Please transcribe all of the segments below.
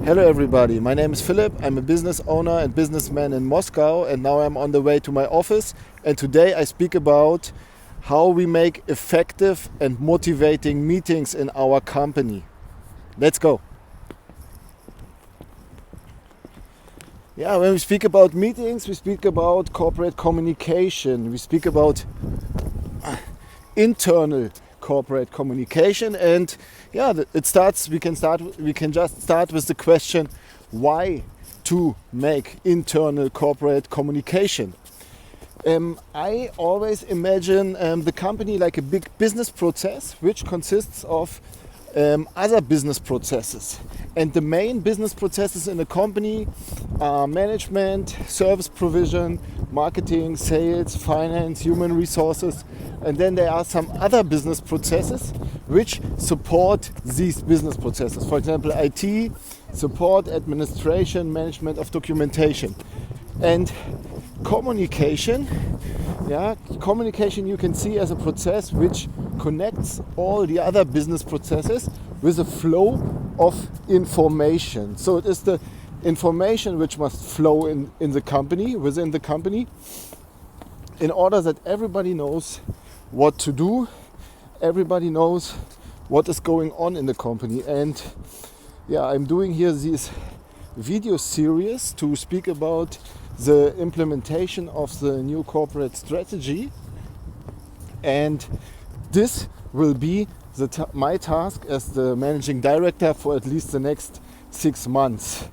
Hello everybody, my name is Philipp. I'm a business owner and businessman in Moscow, and now I'm on the way to my office, and today I speak about how we make effective and motivating meetings in our company. Let's go. Yeah, when we speak about meetings, we speak about corporate communication. We speak about internal corporate communication, and yeah, we can just start with the question, why to make internal corporate communication. I always imagine the company like a big business process which consists of other business processes, and the main business processes in a company are management, service provision, marketing, sales, finance, human resources, and then there are some other business processes which support these business processes. For example, IT, support, administration, management of documentation. And communication you can see as a process which connects all the other business processes with a flow of information. So it is the information which must flow within the company, in order that everybody knows what to do, everybody knows what is going on in the company. And yeah, I'm doing here this video series to speak about the implementation of the new corporate strategy, and this will be my task as the managing director for at least the next 6 months.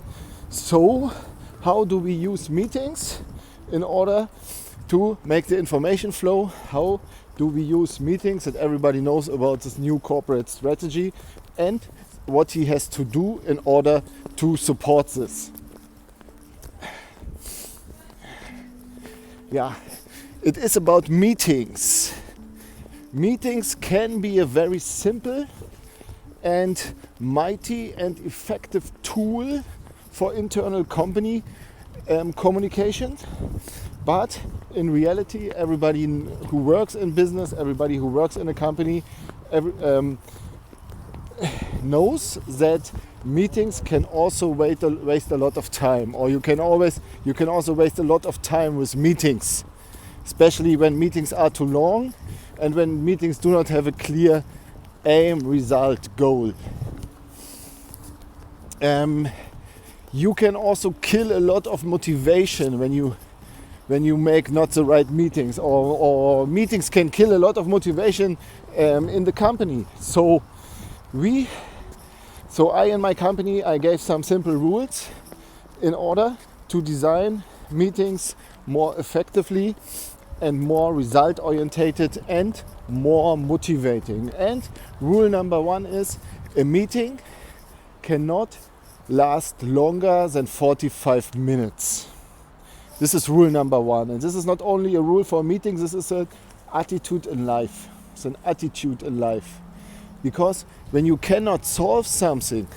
So how do we use meetings in order to make the information flow? How do we use meetings that everybody knows about this new corporate strategy, and what he has to do in order to support this? Yeah, it is about meetings. Meetings can be a very simple and mighty and effective tool for internal company communication, but in reality, everybody who works in business, everybody who works in a company, knows that meetings can also waste a lot of time, or you can also waste a lot of time with meetings, especially when meetings are too long and when meetings do not have a clear aim, result, goal. You can also kill a lot of motivation when you make not the right meetings, or meetings can kill a lot of motivation in the company. So I in my company, I gave some simple rules in order to design meetings more effectively and more result orientated and more motivating. And rule number 1 is a meeting cannot last longer than 45 minutes. This is rule number 1, and this is not only a rule for meetings, this is an attitude in life. It's an attitude in life. Because when you cannot solve something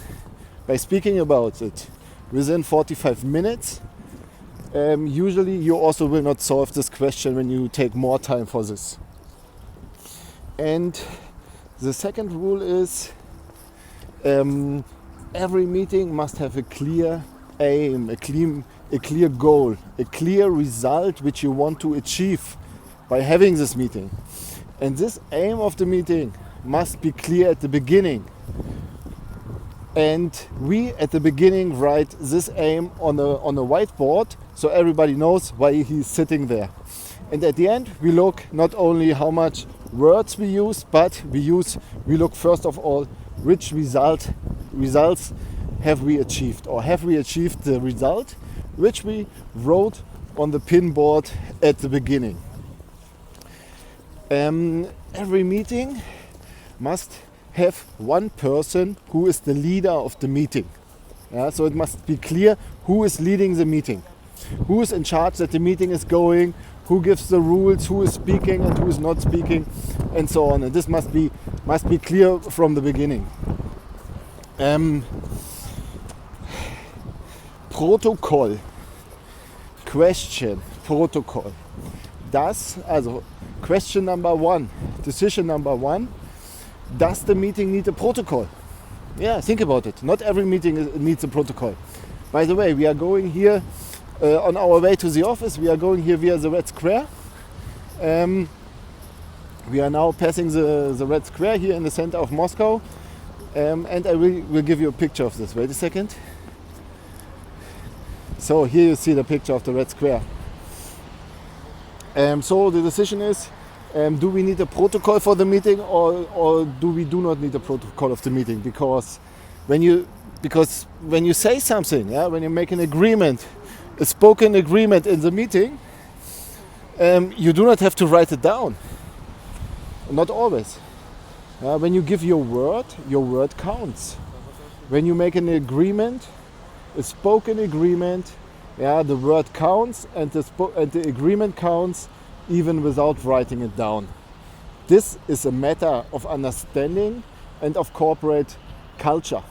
by speaking about it within 45 minutes, usually you also will not solve this question when you take more time for this. And the second rule is every meeting must have a clear aim, a clear goal, a clear result which you want to achieve by having this meeting. And this aim of the meeting must be clear at the beginning. And we at the beginning write this aim on a whiteboard so everybody knows why he's sitting there. And at the end we look not only how much words we use, but we look first of all which results have we achieved, or have we achieved the result which we wrote on the pinboard at the beginning. Every meeting must have one person who is the leader of the meeting. Yeah, so it must be clear who is leading the meeting, who is in charge that the meeting is going, who gives the rules, who is speaking and who is not speaking, and so on. And this must be clear from the beginning. Protocol. Question. Protocol. Question number 1, decision number 1, does the meeting need a protocol? Yeah, think about it. Not every meeting needs a protocol. By the way, we are going here on our way to the office. We are going here via the Red Square. We are now passing the Red Square here in the center of Moscow. And I will give you a picture of this. Wait a second. So here you see the picture of the Red Square. So the decision is, do we need a protocol for the meeting or do we do not need a protocol of the meeting? Because when you say something, when you make an agreement, a spoken agreement in the meeting, you do not have to write it down. Not always. When you give your word counts. When you make an agreement, a spoken agreement, the word counts and the agreement counts even without writing it down. This is a matter of understanding and of corporate culture.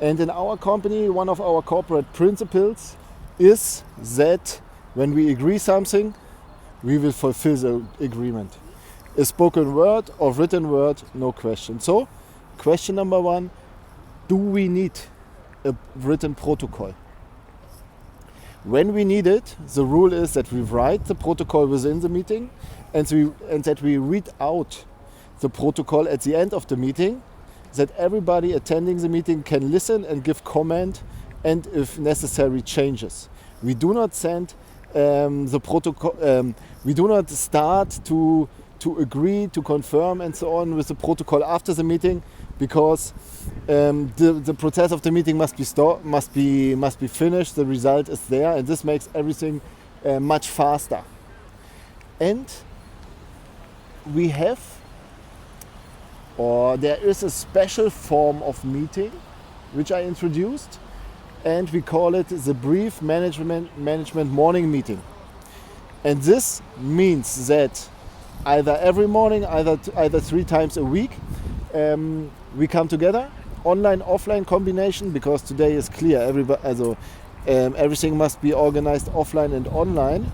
And in our company, one of our corporate principles is that when we agree something, we will fulfill the agreement. A spoken word or written word, no question. So, question number one, do we need a written protocol? When we need it, the rule is that we write the protocol within the meeting and that we read out the protocol at the end of the meeting, that everybody attending the meeting can listen and give comment and, if necessary, changes. We do not send the protocol, we do not start to agree, to confirm and so on with the protocol after the meeting, because the process of the meeting must be finished. The result is there, and this makes everything much faster. And there is a special form of meeting which I introduced, and we call it the brief management morning meeting. And this means that either every morning, either 3 times a week, we come together, online, offline combination, because today is clear, everything must be organized offline and online.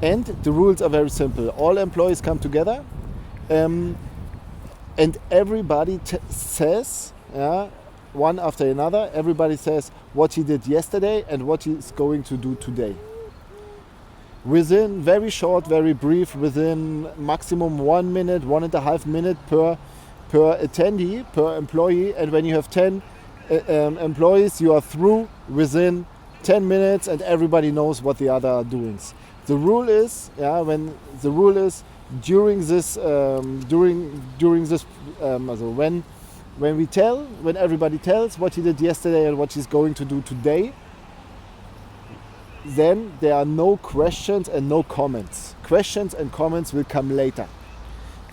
And the rules are very simple. All employees come together, and everybody says, one after another, everybody says what he did yesterday and what he is going to do today. Within very short, very brief, within maximum 1 minute, 1.5 minutes per attendee, per employee. And when you have 10 employees, you are through within 10 minutes and everybody knows what the other are doing. The rule is, during this, when everybody tells what he did yesterday and what he's going to do today, then there are no questions and no comments. Questions and comments will come later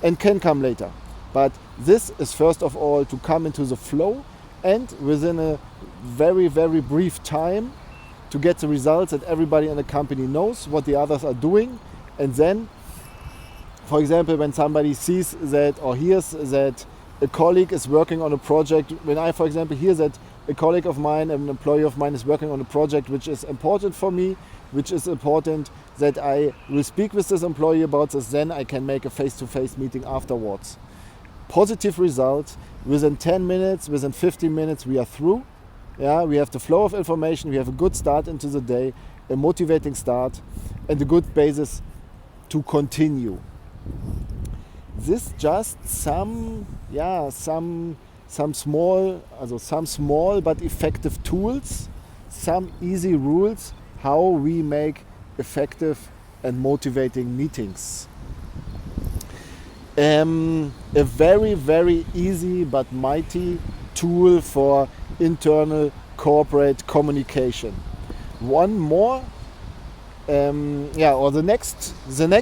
and can come later. But this is first of all to come into the flow and within a very, very brief time to get the results that everybody in the company knows what the others are doing. And then, for example, when somebody sees that or hears that a colleague is working on a project, when I, for example, hear that a colleague of mine, an employee of mine is working on a project which is important for me, which is important that I will speak with this employee about this, then I can make a face-to-face meeting afterwards. Positive results, within 10 minutes, within 15 minutes we are through. We have the flow of information, we have a good start into the day, a motivating start and a good basis to continue. This just some small but effective tools, some easy rules how we make effective and motivating meetings. A very, very easy but mighty tool for internal corporate communication. One more, the next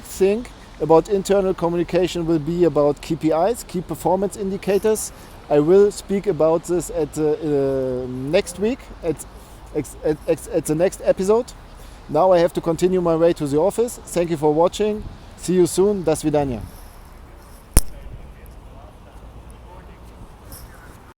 thing about internal communication will be about KPIs, key performance indicators. I will speak about this at next week, at the next episode. Now I have to continue my way to the office. Thank you for watching. See you soon. До свидания.